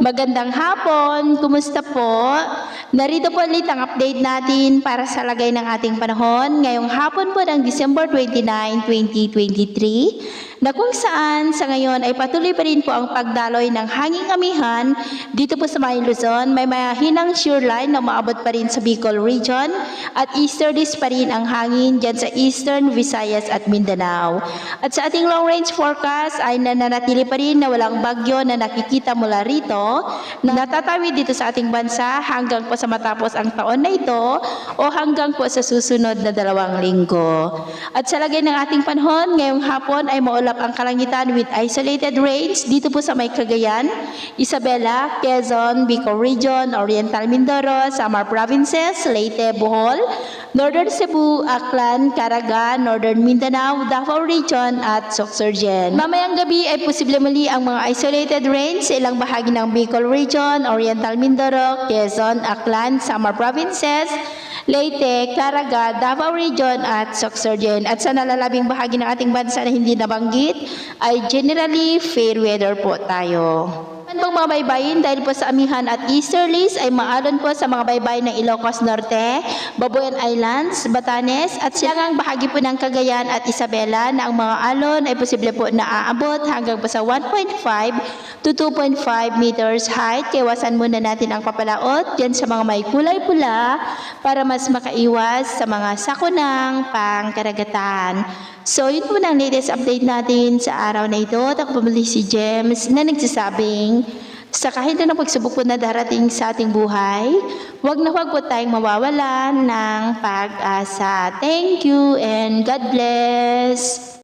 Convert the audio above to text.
Magandang hapon, kumusta po? Narito po ulit ang update natin para sa lagay ng ating panahon ngayong hapon po ng December 29, 2023 na kung saan sa ngayon ay patuloy pa rin po ang pagdaloy ng hanging amihan dito po sa may Luzon. May mahinang shoreline na umaabot pa rin sa Bicol region at easterlies pa rin ang hangin dyan sa Eastern Visayas at Mindanao. At sa ating long range forecast ay nananatili pa rin na walang bagyo na nakikita mula rito na natatawid dito sa ating bansa hanggang po sa matapos ang taon na ito o hanggang po sa susunod na 2 linggo. At sa lagay ng ating panahon, ngayong hapon ay maulap ang kalangitan with isolated rains dito po sa may Cagayan, Isabela, Quezon, Bicol Region, Oriental Mindoro, Samar Provinces, Leyte, Bohol, Northern Cebu, Aklan, Caraga, Northern Mindanao, Davao Region at Sorsogon. Mamayang gabi ay posible muli ang mga isolated rains sa ilang bahagi ng Bicol Region, Oriental Mindoro, Quezon, Aklan, Samar Provinces, Leyte, Caraga, Davao Region at Sorsogon. At sa nalalabing bahagi ng ating bansa na hindi nabanggit ay generally fair weather po tayo. Ang mga baybayin dahil po sa amihan at easterlies ay maalon po sa mga baybayin ng Ilocos Norte, Babuyan Islands, Batanes at silangang bahagi po ng Cagayan at Isabela na ang mga alon ay posible po na aabot hanggang po sa 1.5 to 2.5 meters height. Iwasan muna natin ang papalaot dyan sa mga may kulay pula para mas makaiwas sa mga sakunang pangkaragatan. So, yun po ang latest update natin sa araw na ito. At ako pumuli si James na nagsasabing sa kahit na pagsubok po na darating sa ating buhay, huwag na huwag po tayong mawawalan ng pag-asa. Thank you and God bless!